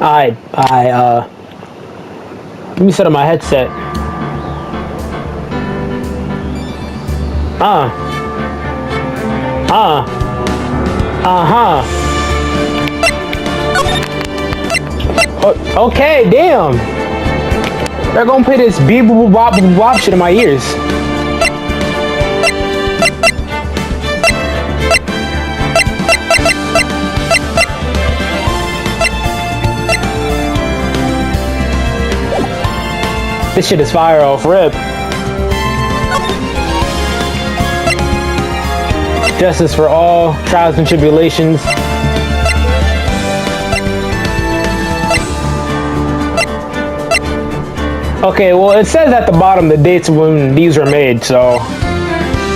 Let me set up my headset. Okay, damn. They're gonna play this beep boop bop boop bop shit in my ears. This shit is fire off rip. Justice for all trials and tribulations. Okay, well, it says at the bottom the dates when these were made, so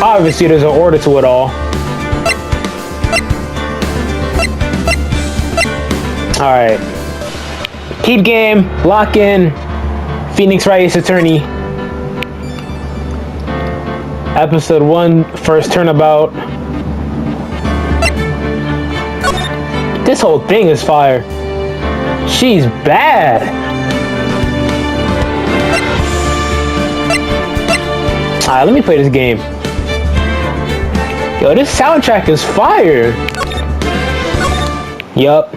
obviously there's an order to it all. Alright. Keep game, lock in. Phoenix Wright Ace Attorney. Episode 1, first turnabout. This whole thing is fire. She's bad. Alright, let me play this game. Yo, this soundtrack is fire. Yup.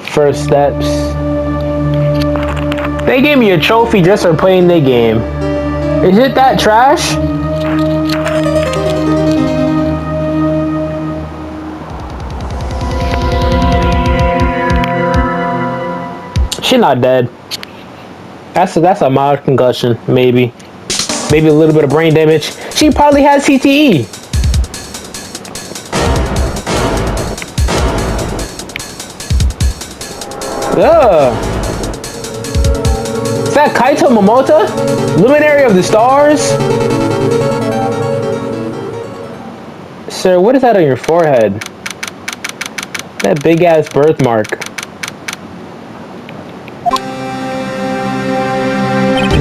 First steps. They gave me a trophy just for playing the game. Is it that trash? She not dead. That's a mild concussion, maybe. Maybe a little bit of brain damage. She probably has CTE. Ugh. Is that Kaito Momota? Luminary of the Stars? Sir, what is that on your forehead? That big ass birthmark.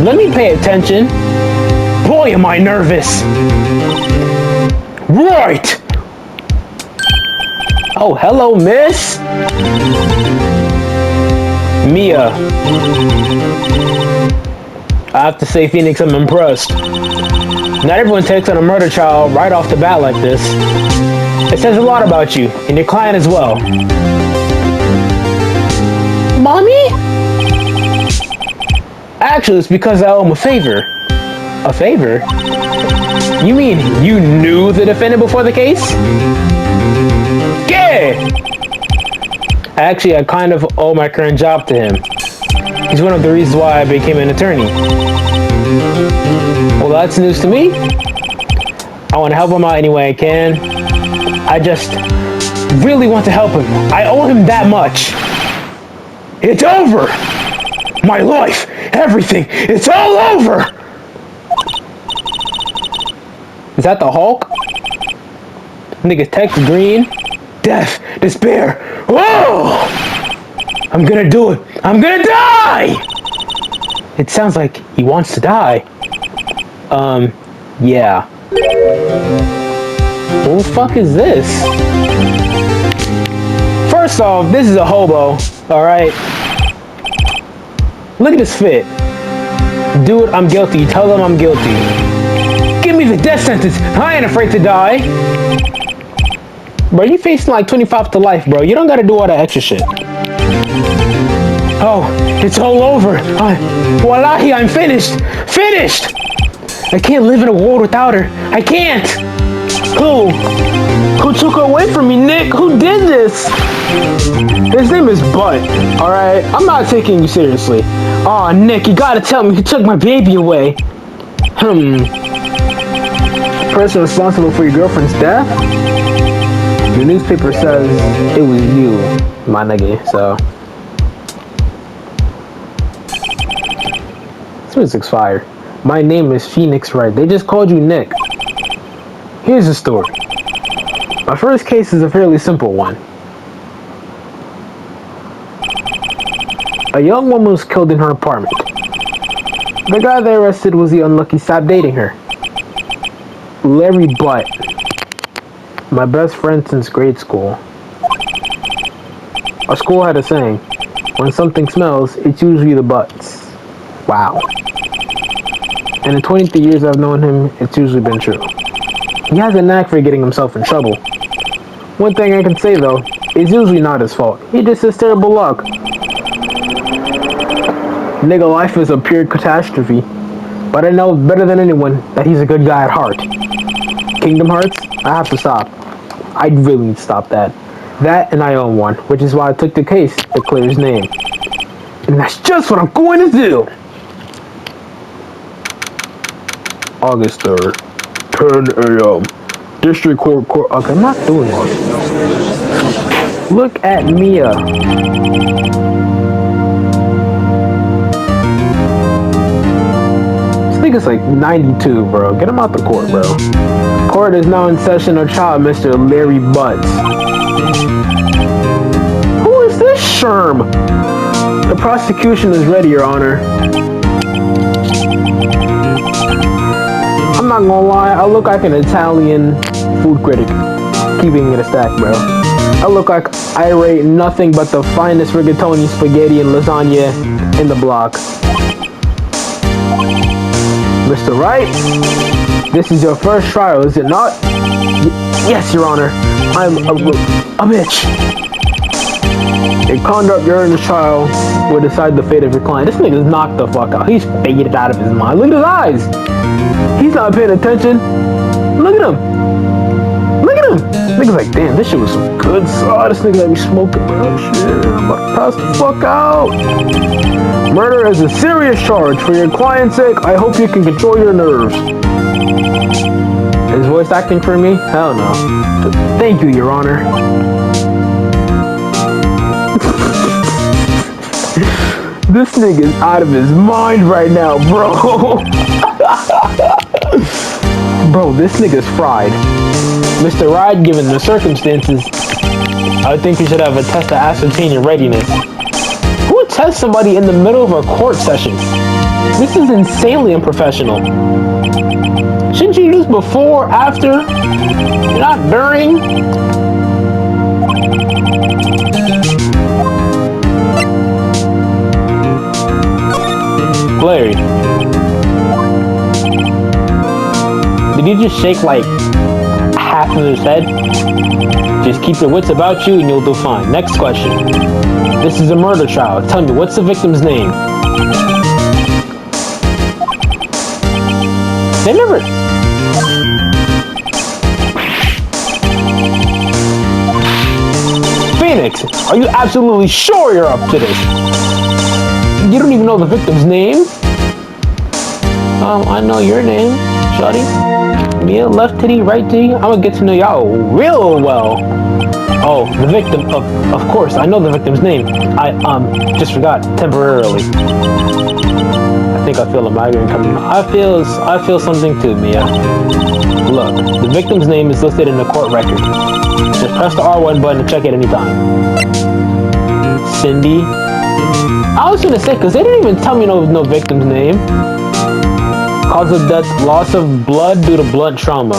Let me pay attention. Boy, am I nervous. Right! Oh, hello, miss. Mia. I have to say, Phoenix, I'm impressed. Not everyone takes on a murder trial right off the bat like this. It says a lot about you, and your client as well. Mommy? Actually, it's because I owe him a favor. A favor? You mean you knew the defendant before the case? Yeah! Actually, I kind of owe my current job to him. He's one of the reasons why I became an attorney. Well, that's news to me. I want to help him out any way I can. I just really want to help him. I owe him that much. It's over! My life, everything, it's all over! Is that the Hulk? Nigga, text green. Death, despair. Whoa! I'm gonna do it. I'm gonna die! It sounds like he wants to die. Yeah. Who the fuck is this? First off, this is a hobo, alright? Look at this fit. Dude, I'm guilty. Tell them I'm guilty. Give me the death sentence. I ain't afraid to die. Bro, you facing like 25 to life, bro. You don't gotta do all that extra shit. Oh, it's all over. Wallahi, I'm finished. Finished! I can't live in a world without her. I can't! Who? Who took her away from me, Nick? Who did this? His name is Butt, alright? I'm not taking you seriously. Aw, Nick, you gotta tell me who took my baby away. Person responsible for your girlfriend's death? The newspaper says it was you, my nigga, so. This music's fire. My name is Phoenix Wright. They just called you Nick. Here's the story. My first case is a fairly simple one. A young woman was killed in her apartment. The guy they arrested was the unlucky stop dating her. Larry Butt. My best friend since grade school. Our school had a saying, when something smells, it's usually the butts. Wow. And in 23 years I've known him, it's usually been true. He has a knack for getting himself in trouble. One thing I can say though, it's usually not his fault. He just has terrible luck. Nigga, life is a pure catastrophe. But I know better than anyone that he's a good guy at heart. Kingdom Hearts? I have to stop. I really need to stop that. That and I own one, which is why I took the case to clear his name. And that's just what I'm going to do! August 3rd, 10 a.m. District Court. Okay, I'm not doing this. Look at Mia. This nigga's like 92, bro. Get him out the court, bro. Court is now in session on trial, Mr. Larry Butts. Who is this Sherm? The prosecution is ready, Your Honor. I'm not gonna lie, I look like an Italian food critic. Keeping it a stack, bro. I look like I rate nothing but the finest rigatoni, spaghetti, and lasagna in the block. Mr. Wright, this is your first trial, is it not? Yes, Your Honor. I'm a bitch. A conduct during the trial will decide the fate of your client. This nigga's knocked the fuck out. He's faded out of his mind. Look at his eyes. He's not paying attention. Look at him. Look at him. Nigga's like, damn, this shit was some good sauce. This nigga let me smoking, bro. Shit, I'm about to pass the fuck out. Murder is a serious charge. For your client's sake, I hope you can control your nerves. Is voice acting for me? Hell no. Thank you, Your Honor. This nigga's out of his mind right now, bro. Bro, this nigga's fried. Mr. Wright, given the circumstances, I think you should have a test to ascertain your readiness. Who would test somebody in the middle of a court session? This is insanely unprofessional. Shouldn't you use before, after, not during? Larry, did you just shake like half of his head? Just keep your wits about you and you'll do fine. Next question. This is a murder trial. Tell me, what's the victim's name? They never... Phoenix, are you absolutely sure you're up to this? You don't even know the victim's name? I know your name, shawty. Mia, left titty, right titty. I'm gonna get to know y'all real well. Oh, the victim, of course, I know the victim's name. I just forgot temporarily. I think I feel a migraine coming. I feel something too, Mia. Look, the victim's name is listed in the court record. Just press the R1 button to check it anytime. Cindy. I was gonna say, cause they didn't even tell me no victim's name. Cause of death, loss of blood due to blood trauma.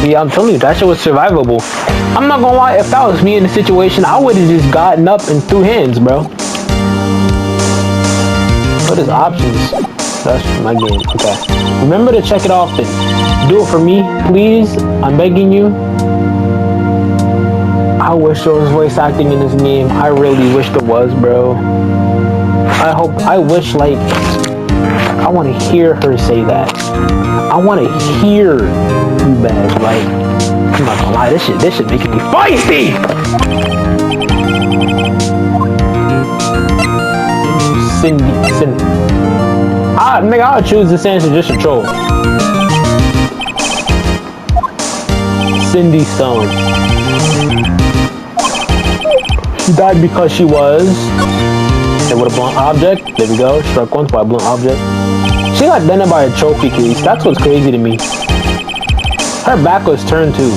See, I'm telling you, that shit was survivable. I'm not gonna lie, if that was me in the situation, I would've just gotten up and threw hands, bro. What is options? That's my game, okay. Remember to check it often. Do it for me, please. I'm begging you. I wish there was voice acting in this game. I really wish there was, bro. I wish, like, I want to hear her say that. I want to hear you bad. Like, I'm not gonna lie, this shit making me feisty! Cindy. Nigga, I'll choose this answer just to troll. Cindy Stone. She died because she was hit with a blunt object. There we go. Struck once by a blunt object. She got dented by a trophy case. That's what's crazy to me. Her back was turned too.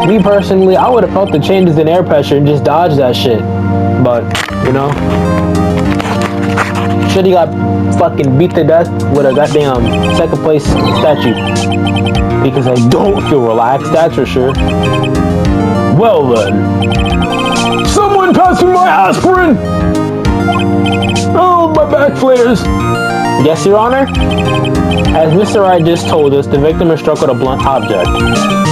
Me personally, I would have felt the changes in air pressure and just dodged that shit. But, you know. Shitty got fucking beat to death with a goddamn second place statue. Because I don't feel relaxed, that's for sure. Well then. Someone pass me my aspirin! Oh, my back flares. Yes, Your Honor? As Mr. Wright just told us, the victim was struck with a blunt object.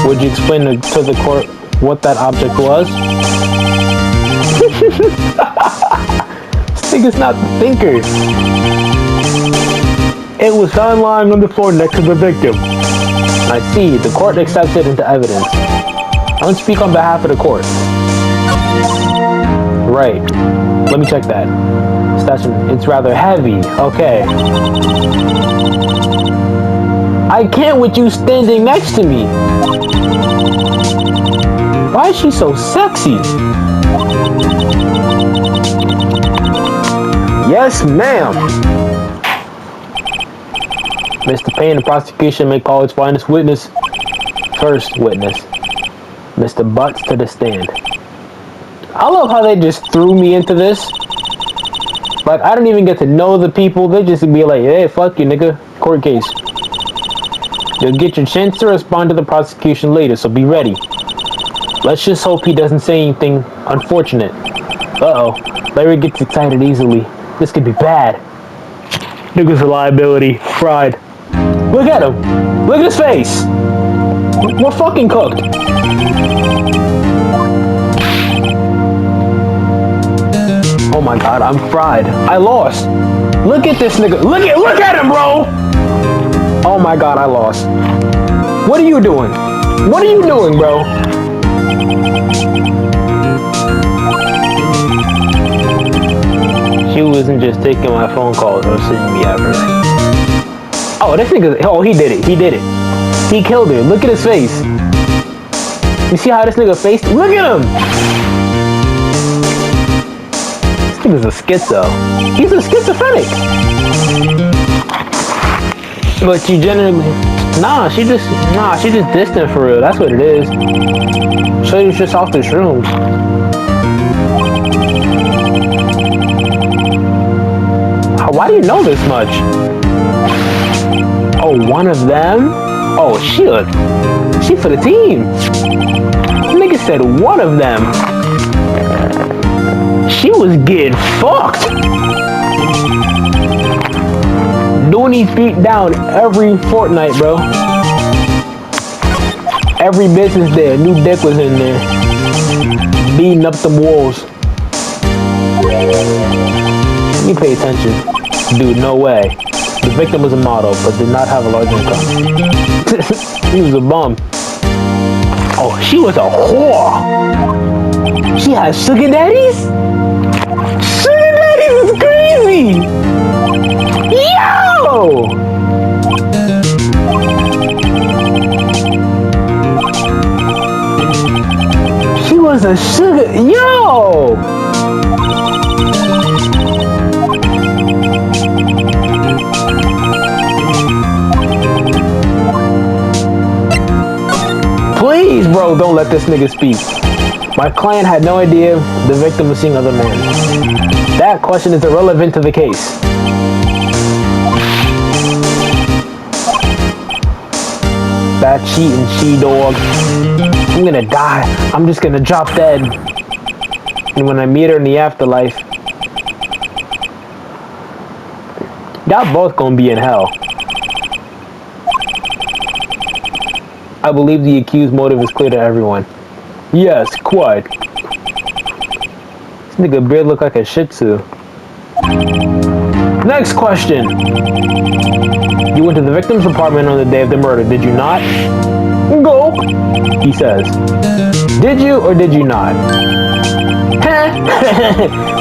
Would you explain to the court what that object was? This nigga's not the thinker. It was found lying on the floor next to the victim. I see. The court accepts it into evidence. I don't speak on behalf of the court. Right. Let me check that. It's rather heavy. Okay. I can't with you standing next to me. Why is she so sexy? Yes, ma'am. Mr. Payne, the prosecution may call its first witness, Mr. Butts, to the stand. I love how they just threw me into this. Like, I don't even get to know the people. They just be like, hey, fuck you, nigga. Court case. You'll get your chance to respond to the prosecution later, so be ready. Let's just hope he doesn't say anything unfortunate. Uh-oh. Larry gets excited easily. This could be bad. Nigga's a liability. Fried. Look at him. Look at his face. We're fucking cooked. Oh my god, I'm fried. I lost. Look at this nigga. Look at him, bro. Oh my god, I lost. What are you doing? What are you doing, bro? She wasn't just taking my phone calls or sending me ever. Oh, this nigga. Oh, he did it. He did it. He killed her. Look at his face. You see how this nigga face? Look at him. This nigga's a schizo. He's a schizophrenic. But she generally, she just distant for real. That's what it is. She was just off the shrooms. Why do you know this much? Oh, one of them? Oh, she for the team. Nigga said one of them. She was getting fucked. Dooney's beat down every fortnight, bro. Every business there, new dick was in there. Beating up them walls. Let me pay attention. Dude, no way. The victim was a model, but did not have a large income. He was a bum. Oh, she was a whore. She had sugar daddies? Sugar daddies is crazy! Yo! She was a sugar... Yo! Please, bro, don't let this nigga speak. My client had no idea the victim was seeing other men. That question is irrelevant to the case. That cheating she-dog. I'm gonna die. I'm just gonna drop dead. And when I meet her in the afterlife, y'all both gonna be in hell. I believe the accused's motive is clear to everyone. Yes, quite. This nigga beard look like a shih tzu. Next question. You went to the victim's apartment on the day of the murder, did you not? Go, he says. Did you or did you not?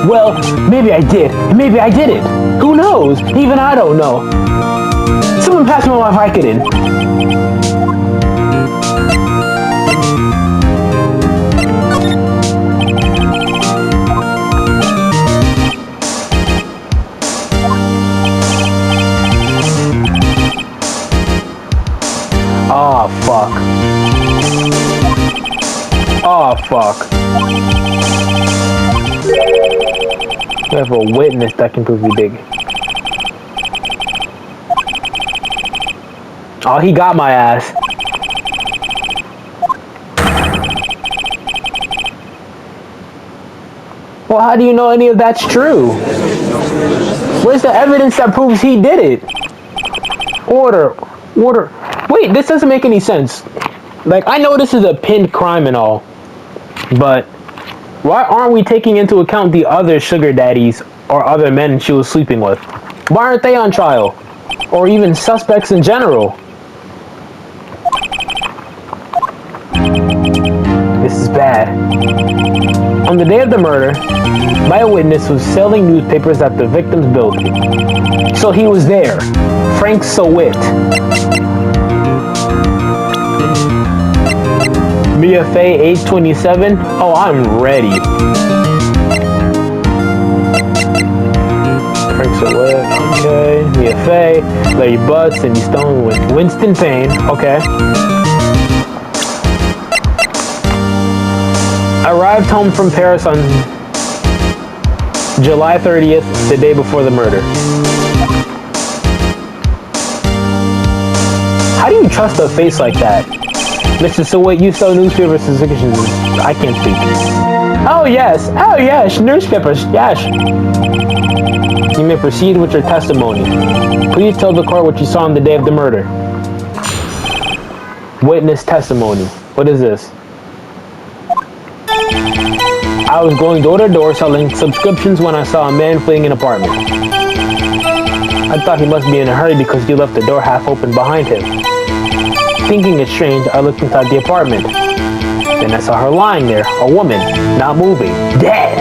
Well, maybe I did, maybe I didn't. Who knows? Even I don't know. Someone pass me my Vicodin. Oh, fuck. Oh, fuck. We have a witness that can prove you dig. Oh, he got my ass. Well, how do you know any of that's true? Where's the evidence that proves he did it? Order. Wait, this doesn't make any sense. Like, I know this is a pinned crime and all, but why aren't we taking into account the other sugar daddies or other men she was sleeping with? Why aren't they on trial? Or even suspects in general? This is bad. On the day of the murder, my witness was selling newspapers at the victim's building. So he was there. Frank Sowit. Mia Faye, age 27. Oh, I'm ready. Frank Sowit, okay. Mia Faye, Larry Butts, Cindy Stone with Winston Payne, okay. Arrived home from Paris on July 30th, the day before the murder. How do you trust a face like that? Mr. Sowit, you sell newspapers to citizens. I can't speak. Oh yes, newspapers, yes. You may proceed with your testimony. Please tell the court what you saw on the day of the murder. Witness testimony. What is this? I was going door to door selling subscriptions when I saw a man fleeing an apartment. I thought he must be in a hurry because he left the door half open behind him. Thinking it strange, I looked inside the apartment. Then I saw her lying there, a woman, not moving, dead.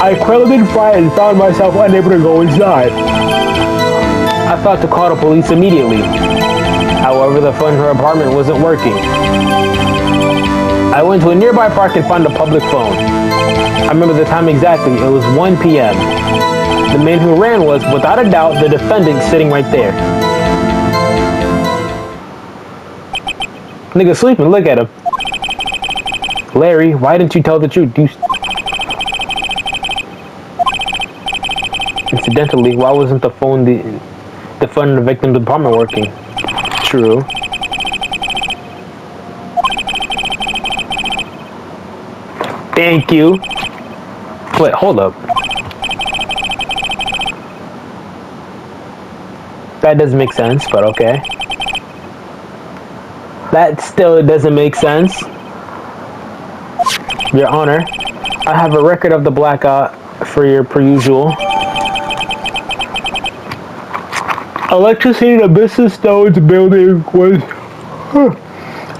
I crawled in fright and found myself unable to go inside. I thought to call the police immediately. However, the phone in her apartment wasn't working. I went to a nearby park and found a public phone. I remember the time exactly. It was 1 p.m. The man who ran was, without a doubt, the defendant sitting right there. Nigga sleeping, look at him. Larry, why didn't you tell the truth? Incidentally, why wasn't the phone in the victim's apartment working? True. Thank you. Wait, hold up. That doesn't make sense, but okay. That still doesn't make sense. Your Honor, I have a record of the blackout for your per usual. Electricity in Mrs. Stone's building was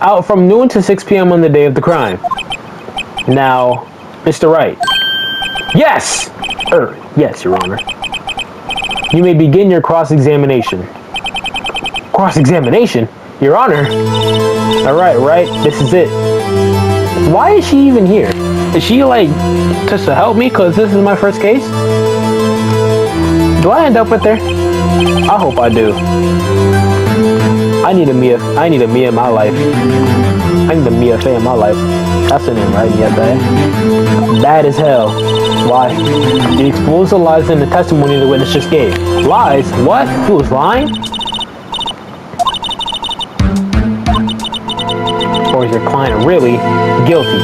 out from noon to 6 p.m. on the day of the crime. Now, Mr. Wright. Yes! Yes, Your Honor. You may begin your cross-examination. Cross-examination? Your Honor? Alright, right? This is it. Why is she even here? Is she, like, just to help me because this is my first case? Do I end up with her? I hope I do. I need a Mia in my life. I need a Mia Faye in my life. That's her name, right? Mia Faye. Bad as hell. Why? He exposed the lies in the testimony the witness just gave. Lies? What? He was lying? Or is your client really guilty?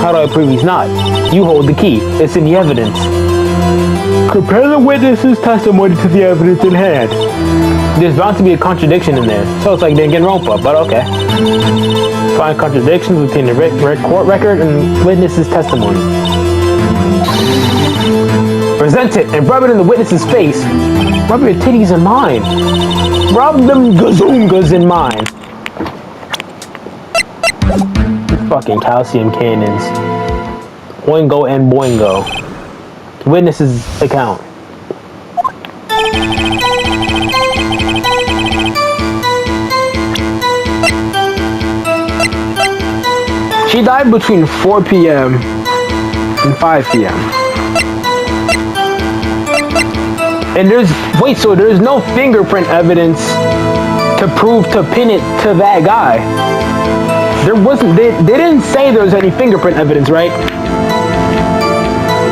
How do I prove he's not? You hold the key. It's in the evidence. Compare the witness's testimony to the evidence in hand. There's bound to be a contradiction in there, so it's like Danganronpa, but okay. Find contradictions between the court record and witness's testimony. Present it and rub it in the witness's face. Rub your titties in mine. Rub them gazoongas in mine. Fucking calcium cannons. Oingo and boingo. Witness's account. She died between 4 p.m. and 5 p.m. And there's no fingerprint evidence to pin it to that guy. They didn't say there was any fingerprint evidence, right?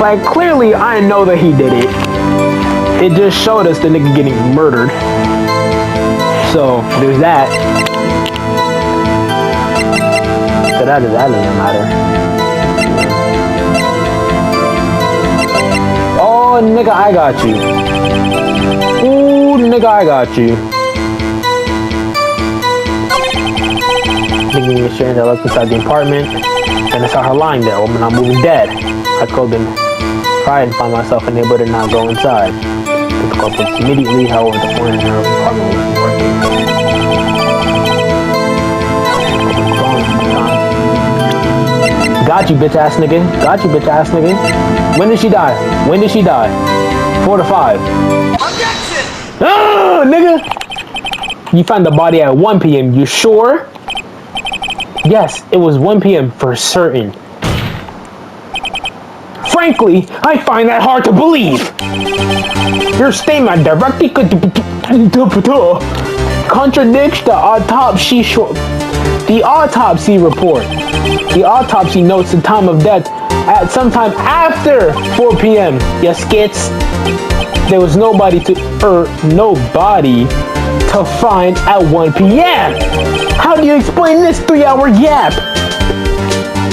Like, clearly I know that he did it. It just showed us the nigga getting murdered. So there's that. So that doesn't matter. Oh, nigga, I got you. Ooh, nigga, I got you. Thinking of sharing that left inside the apartment, and I saw her lying there, woman not moving dead. I called and tried and found myself unable to not go inside. The culprits immediately, however, the phone in her apartment wasn't working. Got you, bitch ass nigga. Got you, bitch ass nigga. When did she die? When did she die? 4 to 5. Objection! Ah, nigga! You found the body at 1 p.m. You sure? Yes, it was 1 p.m. for certain. Frankly, I find that hard to believe. Your statement directly contradicts the autopsy report. The autopsy notes the time of death at sometime after 4 p.m. Yes, skits. There was nobody to find at 1 p.m. How do you explain this 3-hour gap?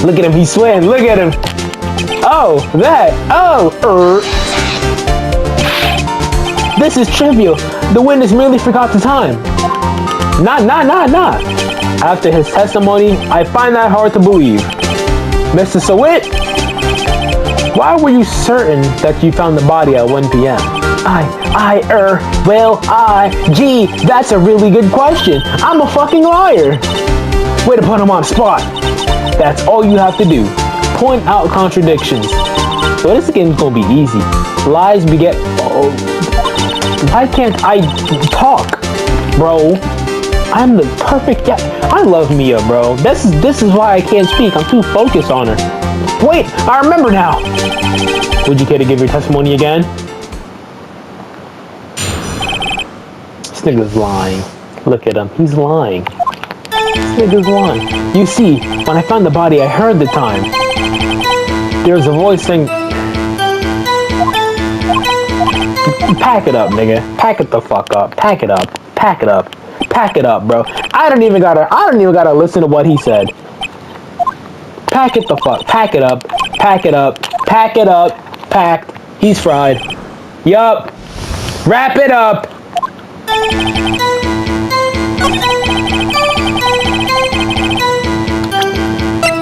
Look at him, he's sweating. Look at him. Oh, that. Oh, This is trivial. The witness merely forgot the time. Nah. After his testimony, I find that hard to believe. Mr. Sawit, why were you certain that you found the body at 1 p.m.? Gee, that's a really good question. I'm a fucking liar. Way to put him on the spot. That's all you have to do. Point out contradictions. So this game's gonna be easy. Lies beget. Oh, why can't I talk, bro? I'm the perfect. Yeah, I love Mia, bro. This is why I can't speak. I'm too focused on her. Wait, I remember now. Would you care to give your testimony again? This nigga's lying. Look at him. He's lying. This nigga's lying. You see, when I found the body, I heard the time. There was a voice saying, "Pack it up, nigga. Pack it the fuck up. Pack it up. Pack it up. Pack it up, bro." I don't even gotta listen to what he said. Pack it the fuck. Pack it up. Pack it up. Pack it up. Packed. He's fried. Yup. Wrap it up.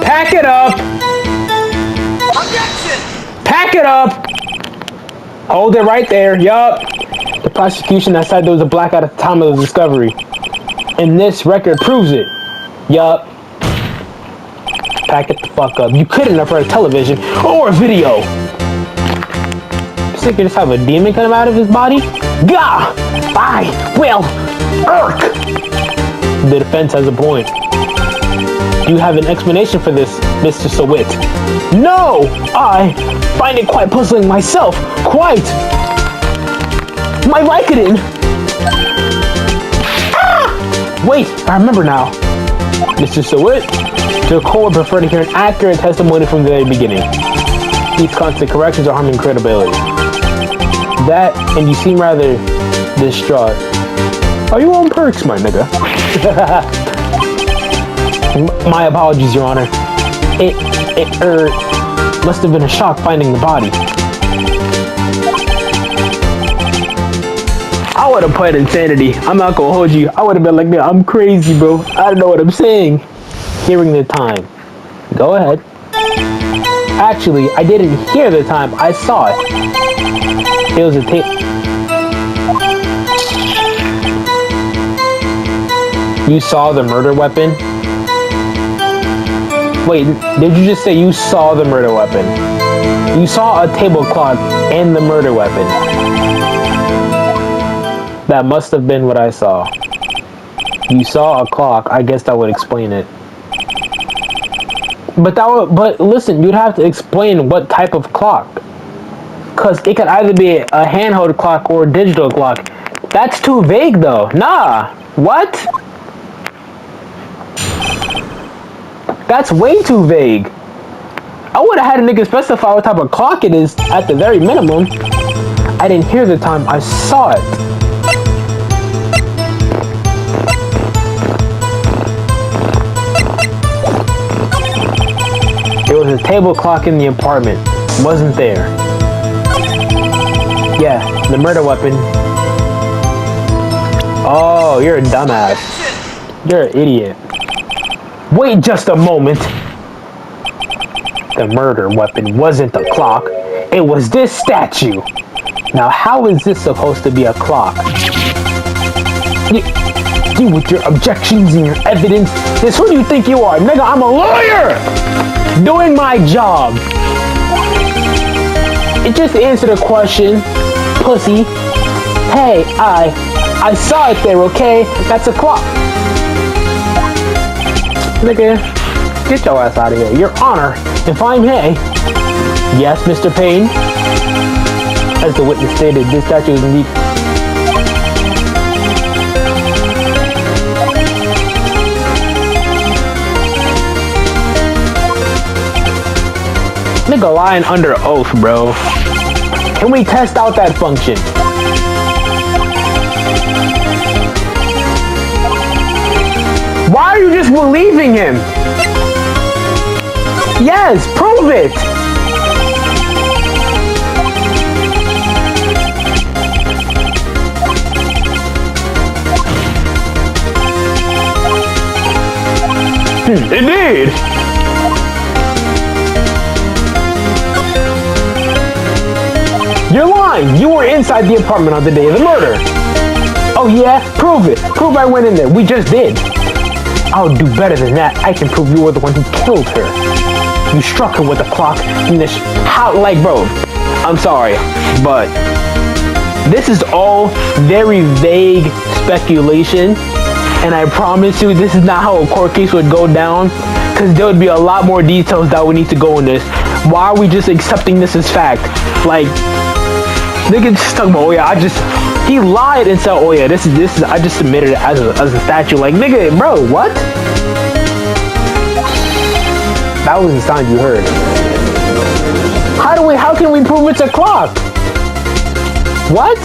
Pack it up. Objection. Pack it up. Hold it right there. Yup. The prosecution that said there was a blackout at the time of the discovery. And this record proves it. Yup. Pack it the fuck up. You couldn't have heard television or a video. Sick, you just have a demon come out of his body? Gah! I will irk! The defense has a point. Do you have an explanation for this, Mr. Sawit? No! I find it quite puzzling myself. Quite! My Vicodin! Ah! Wait, I remember now. Mr. Sawit, the court would prefer to hear an accurate testimony from the very beginning. These constant corrections are harming credibility. That, and you seem rather distraught. Are you on perks, my nigga? My apologies, Your Honor. It must have been a shock finding the body. I would have put insanity. I'm not gonna hold you. I would have been like, man, I'm crazy, bro. I don't know what I'm saying. Hearing the time. Go ahead. Actually, I didn't hear the time. I saw it. It was a tape. You saw the murder weapon? Wait, did you just say you saw the murder weapon? You saw a table clock and the murder weapon. That must have been what I saw. You saw a clock. I guess that would explain it. But listen, you'd have to explain what type of clock. Because it could either be a handheld clock or a digital clock. That's too vague though. Nah. What? That's way too vague. I would have had a nigga specify what type of clock it is at the very minimum. I didn't hear the time. I saw it. was a table clock in the apartment. Wasn't there. Yeah, the murder weapon. Oh, you're a dumbass. You're an idiot. Wait just a moment. The murder weapon wasn't a clock. It was this statue. Now, how is this supposed to be a clock? You with your objections and your evidence. This who do you think you are? Nigga, I'm a lawyer! Doing my job. It just answered a question, pussy. Hey, I saw it there, okay? That's a clock. Nigga, get your ass out of here. Your Honor, if I may. Yes, Mr. Payne. As the witness stated, this statue is indeed... Nigga lying under oath, bro. Can we test out that function? Why are you just believing him? Yes, prove it! Indeed! You're lying! You were inside the apartment on the day of the murder! Oh yeah? Prove it! Prove I went in there! We just did! I'll do better than that. I can prove you were the one who killed her. You struck her with a clock in the how, like, bro, I'm sorry, but this is all very vague speculation, and I promise you this is not how a court case would go down, because there would be a lot more details that would need to go in this. Why are we just accepting this as fact? Like, nigga just talking about, oh yeah, he lied and said, oh yeah, this is, I just submitted it as a statue. Like, nigga, bro, what? That was the sound you heard. How can we prove it's a clock? What?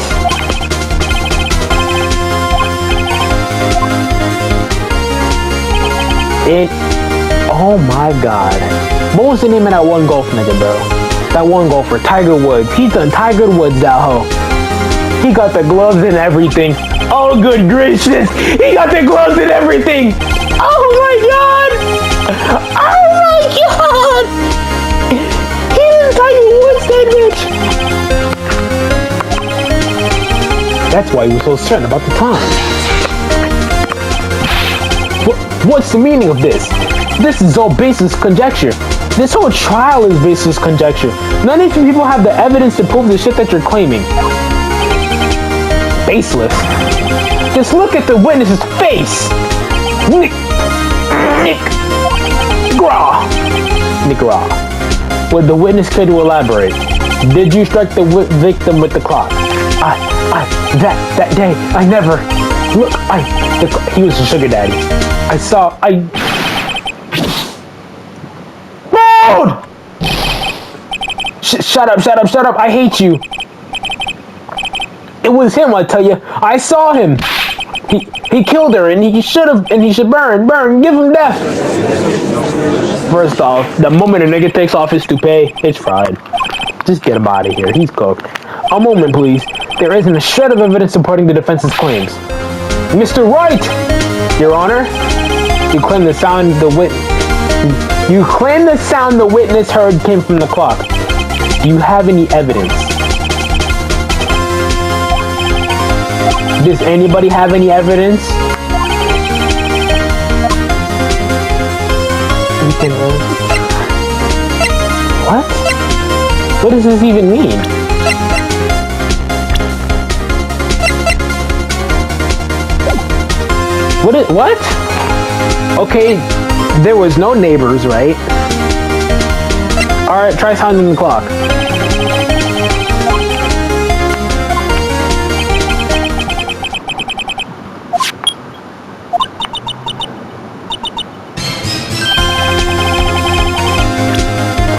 Oh my god. What was the name of that one golf nigga, bro? That one golfer, Tiger Woods. He done Tiger Woods that hoe. He got the gloves and everything. Oh, good gracious. He got the gloves and everything. Oh my god. Oh my god. He didn't Tiger Woods that bitch. That's why he was so certain about the time. What's the meaning of this? This is all baseless conjecture. This whole trial is baseless conjecture. None of you people have the evidence to prove the shit that you're claiming. Baseless. Just look at the witness's face. Nick Raw. Would the witness care to elaborate? Did you strike the victim with the clock? That day, I never. Look, he was a sugar daddy. Road! Shut up, I hate you. It was him, I tell you. I saw him. He killed her, and he should burn, give him death. First off, the moment a nigga takes off his toupee, it's fried. Just get him out of here, he's cooked. A moment, please. There isn't a shred of evidence supporting the defense's claims. Mr. Wright! Your Honor, you claim the sound the witness heard came from the clock. Do you have any evidence? Does anybody have any evidence? What? What does this even mean? What? Okay, there was no neighbors, right? Alright, try sounding the clock.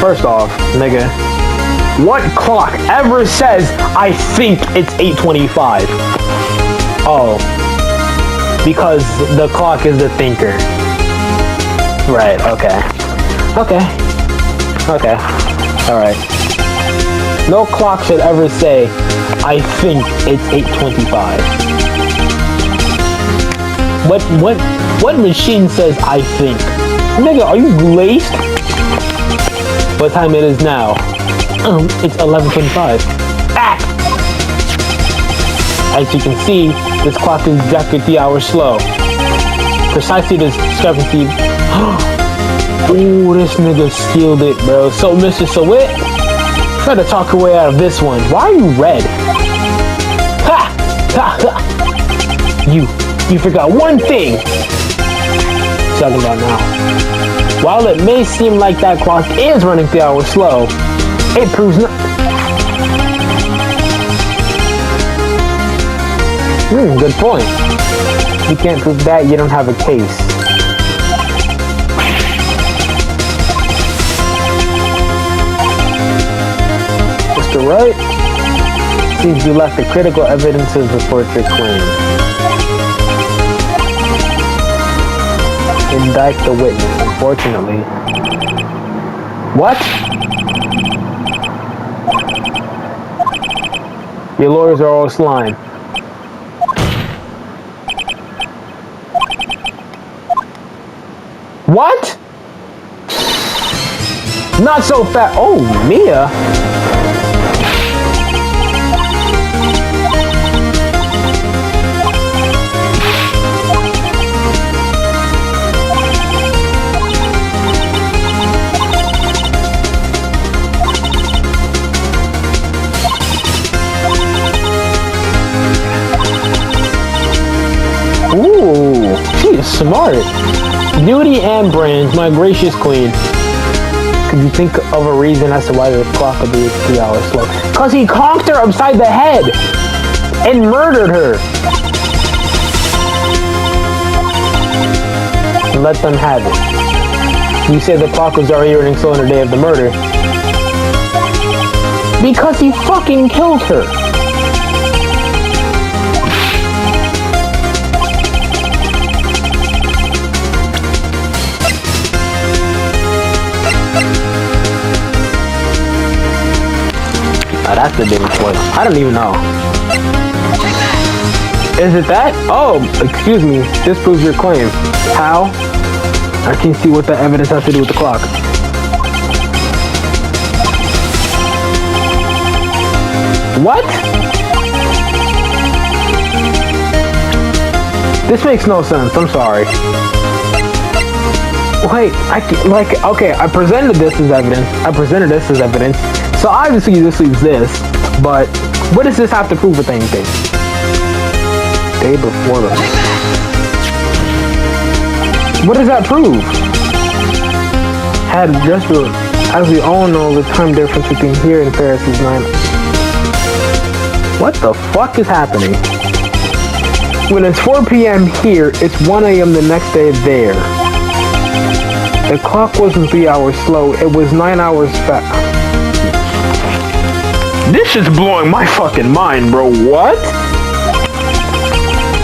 First off, nigga, what clock ever says, I think it's 8:25? Oh. Because the clock is the thinker. Right, okay. Okay. Alright. No clock should ever say, I think it's 8:25. What machine says I think? Nigga, are you laced? What time it is now? It's 11:25. Ah! As you can see, this clock is exactly 3 hours slow. Precisely this discrepancy. Ooh, this nigga stealed it, bro. So, Mr. Sawit, try to talk your way out of this one. Why are you red? Ha! Ha! Ha! You forgot one thing. Talking about now. While it may seem like that clock is running 3 hours slow, it proves not. Good point. If you can't prove that, you don't have a case. Mr. Wright, seems you lack the critical evidence to support your claim. Indict the witness, unfortunately. What? Your lawyers are all slime. What? Not so fast. Oh, Mia. Ooh, she is smart. Beauty and brains, my gracious queen. Could you think of a reason as to why the clock would be 3 hours slow? Cause he conked her upside the head and murdered her. Let them have it. You said the clock was already running slow on the day of the murder. Because he fucking killed her. Oh, that's the big point. I don't even know. Is it that? Oh, excuse me. This proves your claim. How? I can't see what the evidence has to do with the clock. What? This makes no sense. I'm sorry. Wait, okay, I presented this as evidence. So obviously this leaves this, but what does this have to prove with anything? Day before the... What does that prove? As we all know, the time difference between here and Paris is 9. What the fuck is happening? When it's 4 p.m. here, it's 1 a.m. the next day there. The clock wasn't 3 hours slow, it was 9 hours fast. This is blowing my fucking mind, bro. What?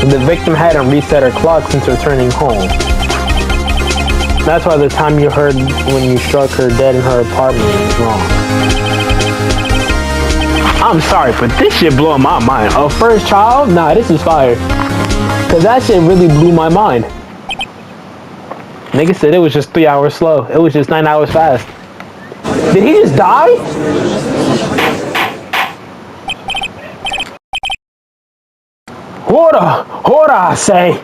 The victim hadn't reset her clock since returning home. That's why the time you heard when you struck her dead in her apartment was wrong. I'm sorry, but this shit blowing my mind. A first child? Nah, this is fire. Cause that shit really blew my mind. Nigga said it was just 3 hours slow. It was just 9 hours fast. Did he just die? Hold on, I say.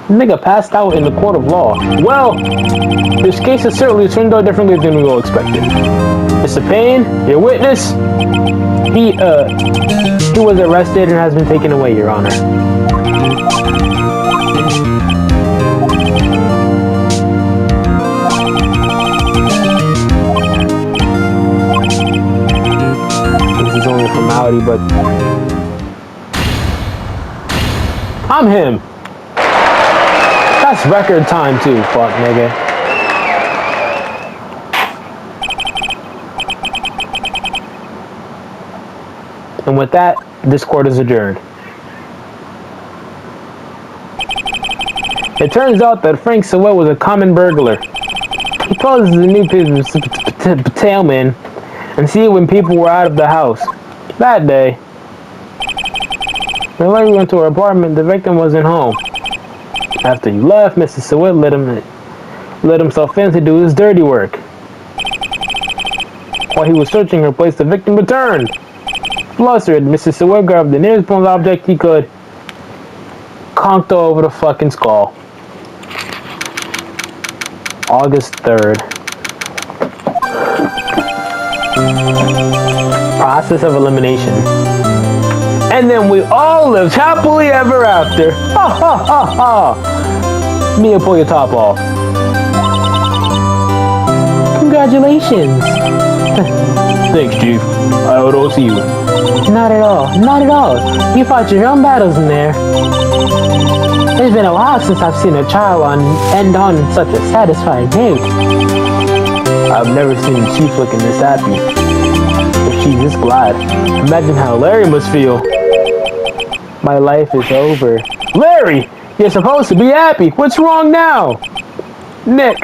Nigga passed out in the court of law. Well, this case has certainly turned out differently than we all expected. Mr. Payne, your witness, he was arrested and has been taken away, Your Honor. This is only a formality, but I'm him. That's record time too, fuck nigga. And with that, this court is adjourned. It turns out that Frank Sawet was a common burglar. He closes the new tailman and see when people were out of the house. That day, when Larry went to her apartment, the victim wasn't home. After he left, Mrs. Sewell let himself in to do his dirty work. While he was searching her place, the victim returned. Flustered, Mrs. Sewell grabbed the nearest blunt object he could, conked over the fucking skull. August 3rd. Process of elimination. And then we all lived happily ever after. Ha ha ha ha. Mia, pull your top off. Congratulations. Thanks, Chief. I would all see you. Not at all. Not at all. You fought your own battles in there. It's been a while since I've seen a child end on such a satisfying note. I've never seen the Chief looking this happy. If she's this glad. Imagine how Larry must feel. My life is over. Larry! You're supposed to be happy. What's wrong now? Nick.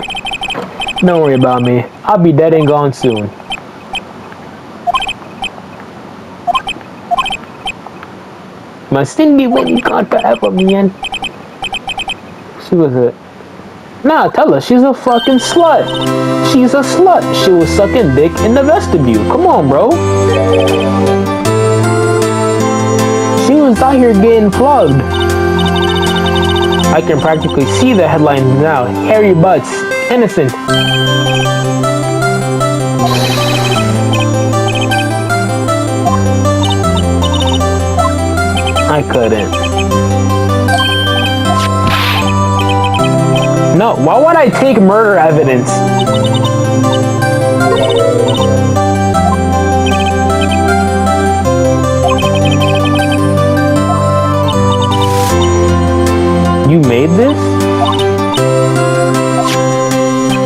Don't worry about me. I'll be dead and gone soon. Must Cindy Whitney gone forever, man? She was a... Nah, tell her she's a fucking slut. She's a slut. She was sucking dick in the vestibule. Come on, bro. She was out here getting plugged. I can practically see the headlines now. Hairy butts. Innocent. I couldn't. No, why would I take murder evidence? You made this?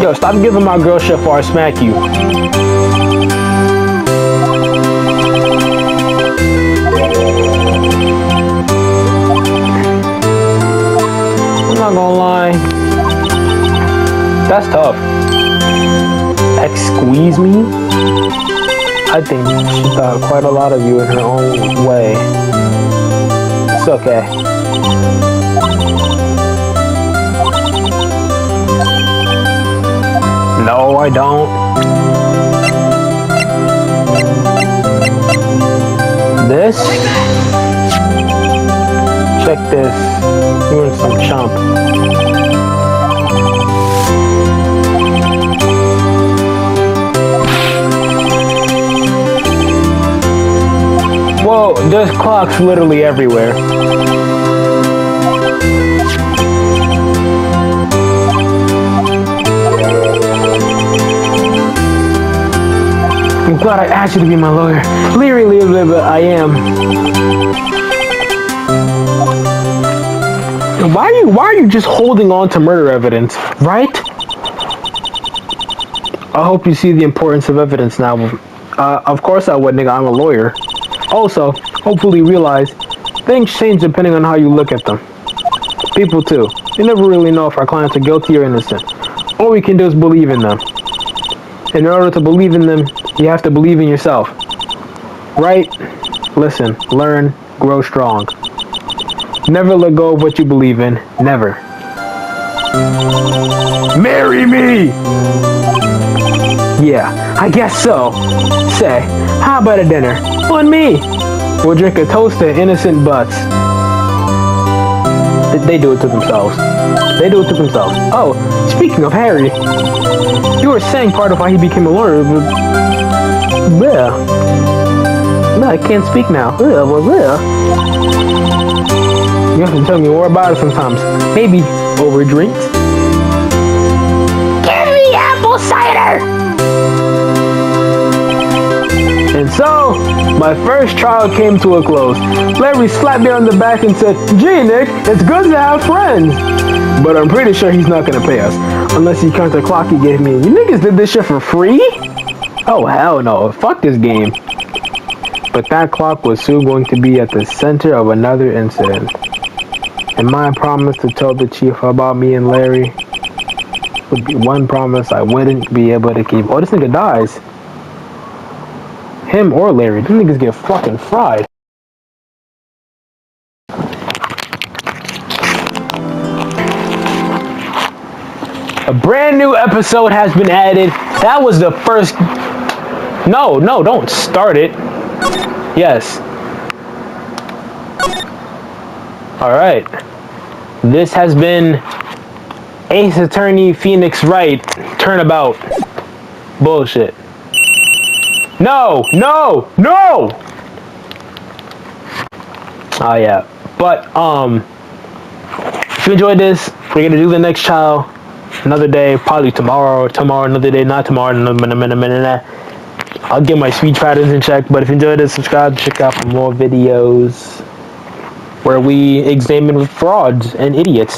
Yo, stop giving my girl shit before I smack you. I'm not gonna lie. That's tough. Squeeze me? I think she thought quite a lot of you in her own way. It's okay. No, I don't. This? Check this. You're some chump. Whoa, there's clocks literally everywhere. I'm glad I asked you to be my lawyer. Literally, I am. Why are you just holding on to murder evidence, right? I hope you see the importance of evidence now. Of course I would, nigga. I'm a lawyer. Also, hopefully realize things change depending on how you look at them. People too. You never really know if our clients are guilty or innocent. All we can do is believe in them. In order to believe in them, you have to believe in yourself. Right? Listen, learn, grow strong. Never let go of what you believe in. Never. Marry me! Yeah, I guess so. Say, how about a dinner? On me! We'll drink a toast to innocent butts. They do it to themselves. They do it to themselves. Oh, speaking of Harry, you were saying part of why he became a lawyer, but... Yeah. No, I can't speak now. Yeah, well, yeah. You have to tell me more about it sometimes. Maybe over drinks. Give me apple cider! And so, my first trial came to a close. Larry slapped me on the back and said, "Gee, Nick, it's good to have friends." But I'm pretty sure he's not gonna pay us. Unless he counts the clock he gave me. You niggas did this shit for free? Oh, hell no. Fuck this game. But that clock was soon going to be at the center of another incident. And my promise to tell the chief about me and Larry would be one promise I wouldn't be able to keep. Oh, this nigga dies. Him or Larry. These niggas get fucking fried. A brand new episode has been added. That was the first... No, don't start it. Yes. Alright. This has been Ace Attorney Phoenix Wright Turnabout. Bullshit. No! Oh yeah. But if you enjoyed this, we're gonna do the next trial another day, probably tomorrow, another day, not tomorrow, another minute. I'll get my speech patterns in check, but if you enjoyed this, subscribe, check out for more videos where we examine frauds and idiots.